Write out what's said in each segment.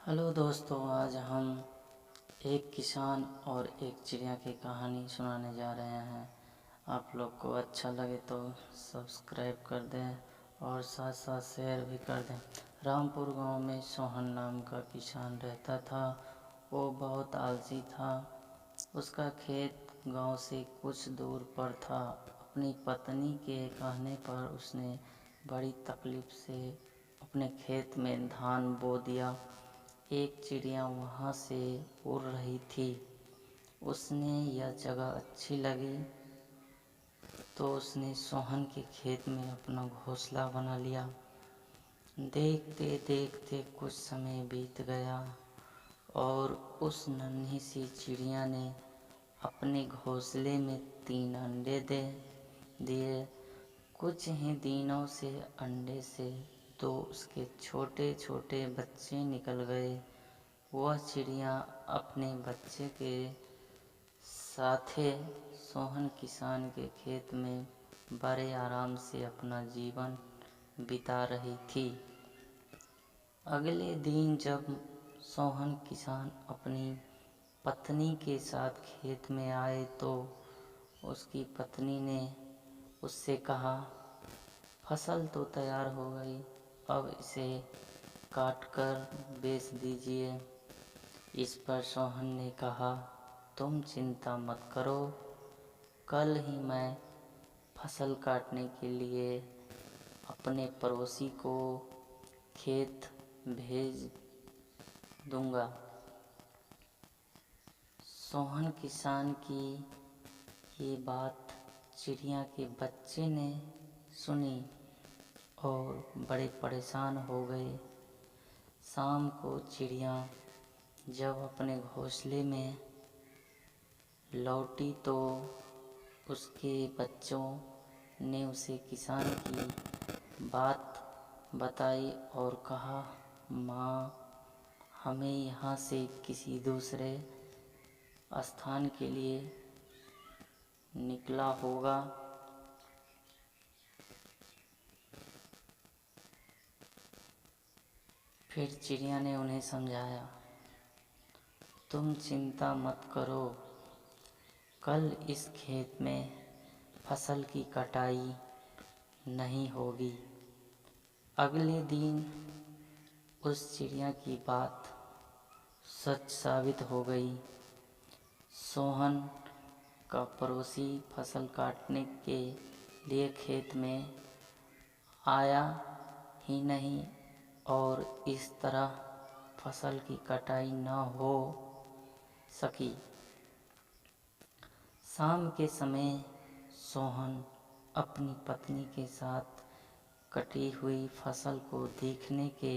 Hello दोस्तों, आज हम एक किसान और एक चिड़िया की कहानी सुनाने जा रहे हैं। आप लोग को अच्छा लगे तो सब्सक्राइब कर दें और साथ साथ शेयर भी कर दें। रामपुर गांव में सोहन नाम का किसान रहता था। वो बहुत आलसी था। उसका खेत गांव से कुछ दूर पर था। अपनी पत्नी के कहने पर उसने बड़ी तकलीफ से अपने खेत में धान बो दिया। एक चिड़िया वहाँ से उड़ रही थी। उसने यह जगह अच्छी लगी तो उसने सोहन के खेत में अपना घोंसला बना लिया। देखते देखते कुछ समय बीत गया और उस नन्ही सी चिड़िया ने अपने घोंसले में 3 अंडे दे दिए। कुछ ही दिनों से अंडे से 2 उसके छोटे छोटे बच्चे निकल गए। वह चिड़िया अपने बच्चे के साथे सोहन किसान के खेत में बड़े आराम से अपना जीवन बिता रही थी। अगले दिन जब सोहन किसान अपनी पत्नी के साथ खेत में आए तो उसकी पत्नी ने उससे कहा, फसल तो तैयार हो गई, अब इसे काटकर बेच दीजिए। इस पर सोहन ने कहा, तुम चिंता मत करो, कल ही मैं फसल काटने के लिए अपने पड़ोसी को खेत भेज दूंगा। सोहन किसान की ये बात चिड़िया के बच्चे ने सुनी और बड़े परेशान हो गए। शाम को चिड़िया जब अपने घोंसले में लौटी तो उसके बच्चों ने उसे किसान की बात बताई और कहा, माँ, हमें यहाँ से किसी दूसरे स्थान के लिए निकला होगा। फिर चिड़िया ने उन्हें समझाया, तुम चिंता मत करो, कल इस खेत में फसल की कटाई नहीं होगी। अगले दिन उस चिड़िया की बात सच साबित हो गई। सोहन का पड़ोसी फसल काटने के लिए खेत में आया ही नहीं और इस तरह फसल की कटाई न हो सकी। शाम के समय सोहन अपनी पत्नी के साथ कटी हुई फसल को देखने के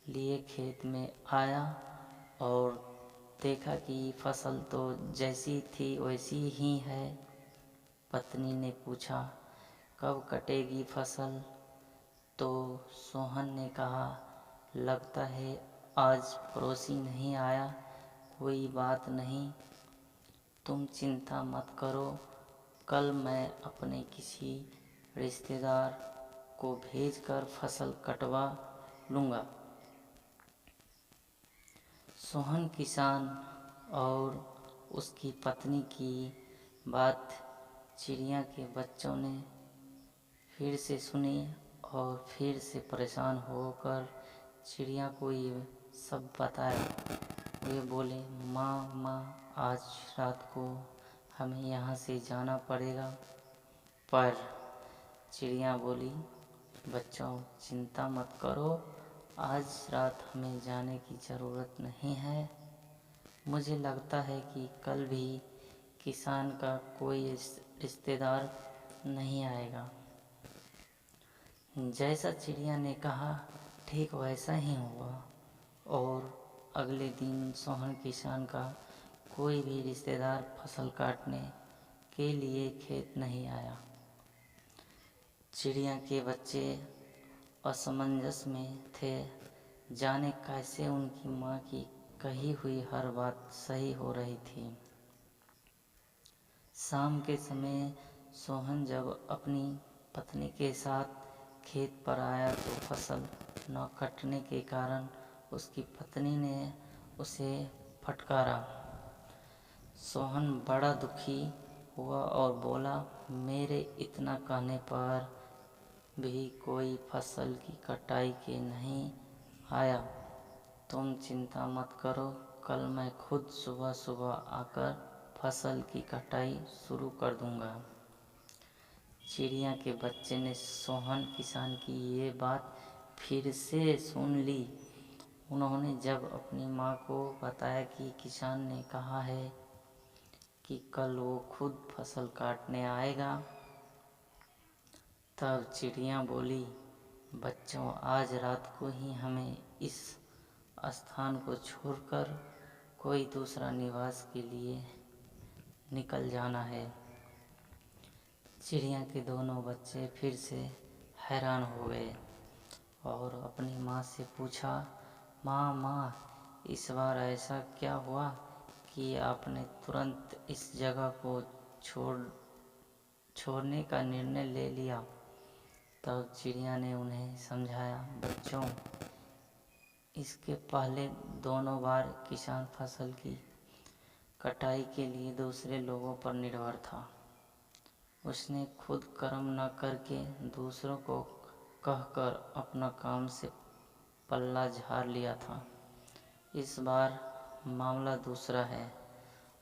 लिए खेत में आया और देखा कि फसल तो जैसी थी वैसी ही है। पत्नी ने पूछा, कब कटेगी फसल? तो सोहन ने कहा, लगता है आज पड़ोसी नहीं आया, कोई बात नहीं, तुम चिंता मत करो, कल मैं अपने किसी रिश्तेदार को भेजकर फसल कटवा लूँगा। सोहन किसान और उसकी पत्नी की बात चिड़िया के बच्चों ने फिर से सुनी और फिर से परेशान होकर चिड़िया को ये सब बताया। वे बोले, माँ, आज रात को हमें यहाँ से जाना पड़ेगा। पर चिड़िया बोली, बच्चों चिंता मत करो, आज रात हमें जाने की ज़रूरत नहीं है। मुझे लगता है कि कल भी किसान का कोई रिश्तेदार नहीं आएगा। जैसा चिड़िया ने कहा ठीक वैसा ही हुआ और अगले दिन सोहन किसान का कोई भी रिश्तेदार फसल काटने के लिए खेत नहीं आया। चिड़िया के बच्चे असमंजस में थे, जाने कैसे उनकी माँ की कही हुई हर बात सही हो रही थी। शाम के समय सोहन जब अपनी पत्नी के साथ खेत पर आया तो फसल न कटने के कारण उसकी पत्नी ने उसे फटकारा। सोहन बड़ा दुखी हुआ और बोला, मेरे इतना कहने पर भी कोई फसल की कटाई के नहीं आया। तुम चिंता मत करो, कल मैं खुद सुबह सुबह आकर फसल की कटाई शुरू कर दूंगा। चिड़िया के बच्चे ने सोहन किसान की ये बात फिर से सुन ली। उन्होंने जब अपनी माँ को बताया कि किसान ने कहा है कि कल वो खुद फसल काटने आएगा, तब चिड़िया बोली, बच्चों, आज रात को ही हमें इस स्थान को छोड़कर कोई दूसरा निवास के लिए निकल जाना है। चिड़िया के दोनों बच्चे फिर से हैरान हो गए और अपनी माँ से पूछा, माँ, इस बार ऐसा क्या हुआ कि आपने तुरंत इस जगह को छोड़ने का निर्णय ले लिया। तब चिड़िया ने उन्हें समझाया, बच्चों, इसके पहले दोनों बार किसान फसल की कटाई के लिए दूसरे लोगों पर निर्भर था। उसने खुद कर्म न करके दूसरों को कहकर अपना काम से पल्ला झाड़ लिया था। इस बार मामला दूसरा है।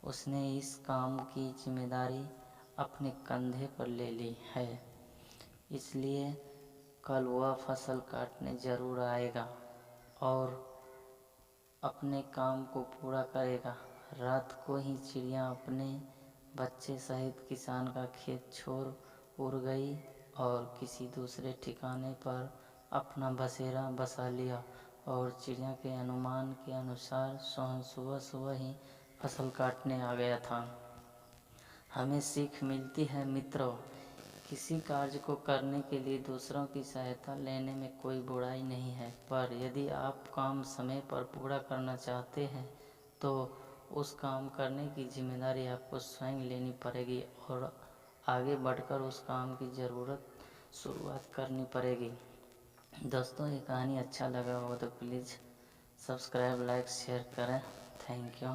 उसने इस काम की जिम्मेदारी अपने कंधे पर ले ली है, इसलिए कल वह फसल काटने ज़रूर आएगा और अपने काम को पूरा करेगा। रात को ही चिड़िया अपने बच्चे सहित किसान का खेत छोड़ उड़ गई और किसी दूसरे ठिकाने पर अपना बसेरा बसा लिया। और चिड़िया के अनुमान के अनुसार सोहन सुबह सुबह ही फसल काटने आ गया था। हमें सीख मिलती है मित्रों, किसी कार्य को करने के लिए दूसरों की सहायता लेने में कोई बुराई नहीं है, पर यदि आप काम समय पर पूरा करना चाहते हैं तो उस काम करने की जिम्मेदारी आपको स्वयं लेनी पड़ेगी और आगे बढ़कर उस काम की शुरुआत करनी पड़ेगी। दोस्तों, ये कहानी अच्छा लगा हो तो प्लीज़ सब्सक्राइब, लाइक, शेयर करें। Thank you.